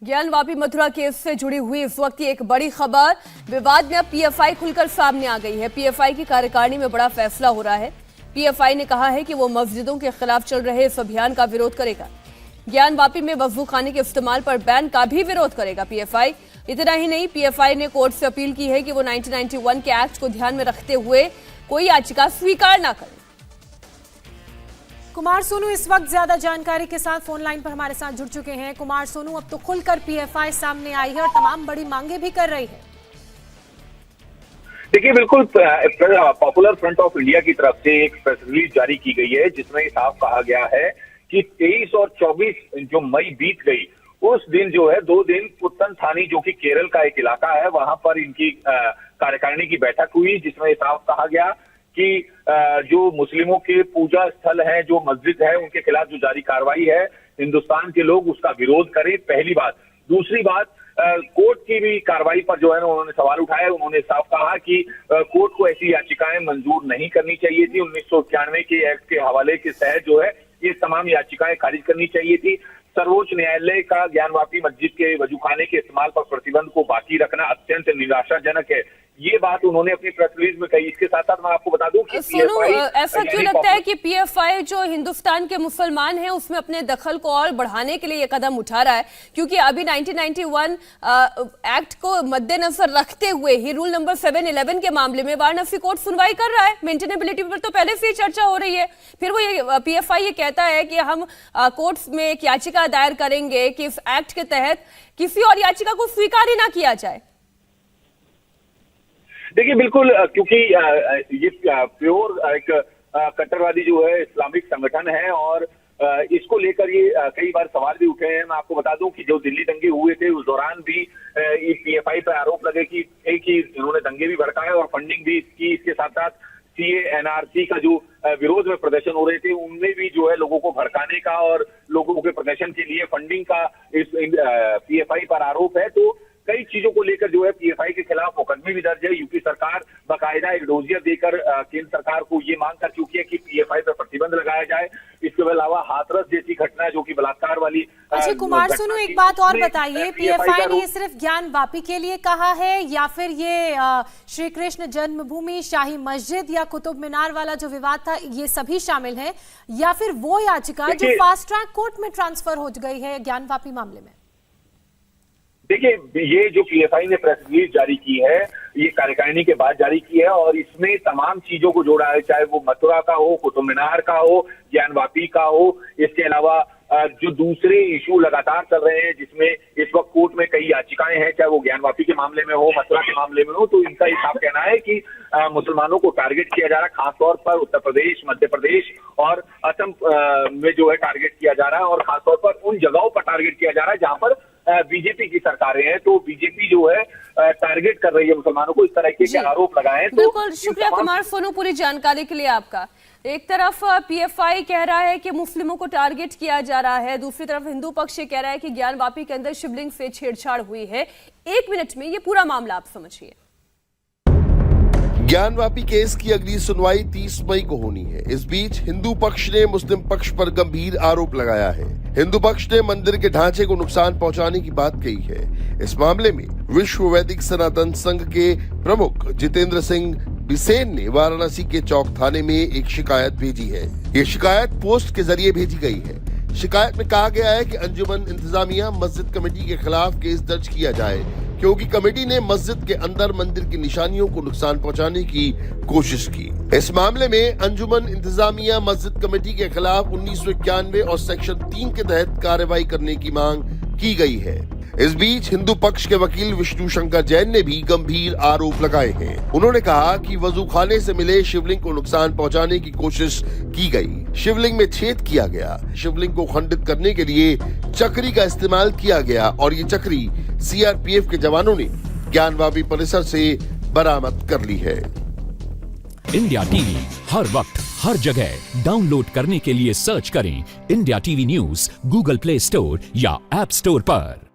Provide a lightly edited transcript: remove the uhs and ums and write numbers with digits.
ज्ञान वापी मथुरा केस से जुड़ी हुई इस वक्त की एक बड़ी खबर। विवाद में अब पीएफआई खुलकर सामने आ गई है। पीएफआई की कार्यकारिणी में बड़ा फैसला हो रहा है। पीएफआई ने कहा है कि वो मस्जिदों के खिलाफ चल रहे इस अभियान का विरोध करेगा। ज्ञान वापी में वजू खाने के इस्तेमाल पर बैन का भी विरोध करेगा पीएफआई। इतना ही नहीं, पीएफआई ने कोर्ट से अपील की है कि वो 1991 के एक्ट को ध्यान में रखते हुए कोई याचिका स्वीकार न करे। कुमार सोनू इस वक्त ज्यादा जानकारी के साथ फोन लाइन पर हमारे साथ जुड़ चुके हैं। कुमार सोनू, अब तो खुलकर पीएफआई सामने आई है और तमाम बड़ी मांगे भी कर रही है। देखिए, बिल्कुल पॉपुलर फ्रंट ऑफ इंडिया की तरफ से एक प्रेस रिलीज जारी की गई है जिसमें साफ कहा गया है कि 23 और 24 जो मई बीत गई, उस दिन जो है 2 दिन पुत्तन थानी जो कि केरल का एक इलाका है, वहां पर इनकी कार्यकारिणी की बैठक हुई जिसमें साफ कहा गया कि जो मुस्लिमों के पूजा स्थल है, जो मस्जिद है, उनके खिलाफ जो जारी कार्रवाई है, हिंदुस्तान के लोग उसका विरोध करें, पहली बात। दूसरी बात, कोर्ट की भी कार्रवाई पर जो है ना उन्होंने सवाल उठाया। उन्होंने साफ कहा कि कोर्ट को ऐसी याचिकाएं मंजूर नहीं करनी चाहिए थी। 1991 के एक्ट के हवाले के तहत जो है ये तमाम याचिकाएं खारिज करनी चाहिए थी। सर्वोच्च न्यायालय का ज्ञान वापी मस्जिद के वजूखाने के इस्तेमाल पर प्रतिबंध को बाकी रखना अत्यंत निराशाजनक है, ये बात उन्होंने अपनी प्रेस रिलीज में कही। इसके साथ साथ मैं आपको बता दूं कि सोनू, ऐसा क्यों लगता है कि पीएफआई जो हिंदुस्तान के मुसलमान हैं उसमें अपने दखल को और बढ़ाने के लिए ये कदम उठा रहा है? क्योंकि अभी 1991 एक्ट को मद्देनजर रखते हुए ही रूल नंबर 711 के मामले में वाराणसी कोर्ट सुनवाई कर रहा है। मेंटेनेबिलिटी पर तो पहले से ही चर्चा हो रही है। फिर वो ये पीएफआई ये कहता है कि हम कोर्ट में एक याचिका दायर करेंगे कि इस एक्ट के तहत किसी और याचिका को स्वीकार ही ना किया जाए। देखिए, बिल्कुल, क्योंकि ये प्योर एक कट्टरवादी जो है इस्लामिक संगठन है और इसको लेकर ये कई बार सवाल भी उठे हैं। मैं आपको बता दूं कि जो दिल्ली दंगे हुए थे उस दौरान भी पीएफआई पर आरोप लगे कि इन्होंने दंगे भी भड़काए और फंडिंग भी की। इसके साथ साथ सीए एनआरसी का जो विरोध में प्रदर्शन हो रहे थे उनमें भी जो है लोगों को भड़काने का और लोगों के प्रदर्शन के लिए फंडिंग का इस पीएफआई पर आरोप है। तो कई चीजों को लेकर जो है पीएफआई के खिलाफ मुकदमे भी दर्ज है। यूपी सरकार बाकायदा एक डोजियर देकर केंद्र सरकार को ये मांग कर चुकी है कि पीएफआई पर प्रतिबंध लगाया जाए। इसके अलावा हाथरस जैसी घटना जो कि बलात्कार वाली। अच्छा कुमार सोनू, एक बात और बताइए, पीएफआई ने ये सिर्फ ज्ञान वापी के लिए कहा है या फिर ये श्री कृष्ण जन्मभूमि, शाही मस्जिद या कुतुब मीनार वाला जो विवाद था ये सभी शामिल है, या फिर वो याचिका जो फास्ट ट्रैक कोर्ट में ट्रांसफर हो गई है ज्ञान वापी मामले में? देखिए, ये जो पीएफआई ने प्रेस रिलीज जारी की है ये कार्यकारिणी के बाद जारी की है और इसमें तमाम चीजों को जोड़ा है, चाहे वो मथुरा का हो, कुतुब मीनार का हो, ज्ञान वापी का हो। इसके अलावा जो दूसरे इशू लगातार चल रहे हैं जिसमें इस वक्त कोर्ट में कई याचिकाएं हैं, चाहे वो ज्ञान वापी के मामले में हो, मथुरा के मामले में हो, तो इनका ये साफ कहना है कि मुसलमानों को टारगेट किया जा रहा है। खासतौर पर उत्तर प्रदेश, मध्य प्रदेश और असम में जो है टारगेट किया जा रहा है और खासतौर पर उन जगहों पर टारगेट किया जा रहा है जहां पर बीजेपी की सरकारें हैं। तो बीजेपी जो है टारगेट कर रही है मुसलमानों को, इस तरह के आरोप लगाए हैं। बिल्कुल, शुक्रिया कुमार सोनू पूरी जानकारी के लिए आपका। एक तरफ पीएफआई कह रहा है कि मुस्लिमों को टारगेट किया जा रहा है, दूसरी तरफ हिंदू पक्ष ये कह रहा है कि ज्ञान वापी के अंदर शिवलिंग से छेड़छाड़ हुई है। 1 मिनट में ये पूरा मामला आप समझिए। ज्ञान वापी केस की अगली सुनवाई 30 मई को होनी है। इस बीच हिंदू पक्ष ने मुस्लिम पक्ष पर गंभीर आरोप लगाया है। हिंदू पक्ष ने मंदिर के ढांचे को नुकसान पहुंचाने की बात कही है। इस मामले में विश्व वैदिक सनातन संघ के प्रमुख जितेंद्र सिंह बिसेन ने वाराणसी के चौक थाने में एक शिकायत भेजी है। ये शिकायत पोस्ट के जरिए भेजी गई है। शिकायत में कहा गया है कि अंजुमन इंतजामिया मस्जिद कमेटी के खिलाफ केस दर्ज किया जाए क्योंकि कमेटी ने मस्जिद के अंदर मंदिर की निशानियों को नुकसान पहुंचाने की कोशिश की। इस मामले में अंजुमन इंतजामिया मस्जिद कमेटी के खिलाफ 1991 और सेक्शन 3 के तहत कार्रवाई करने की मांग की गई है। इस बीच हिंदू पक्ष के वकील विष्णु शंकर जैन ने भी गंभीर आरोप लगाए हैं। उन्होंने कहा कि वजू खाने से मिले शिवलिंग को नुकसान पहुंचाने की कोशिश की गई, शिवलिंग में छेद किया गया, शिवलिंग को खंडित करने के लिए चक्री का इस्तेमाल किया गया और ये चक्री सीआरपीएफ के जवानों ने ज्ञान वापी परिसर से बरामद कर ली है। इंडिया टीवी हर वक्त हर जगह डाउनलोड करने के लिए सर्च करें India TV news Google play store या ऐप स्टोर पर।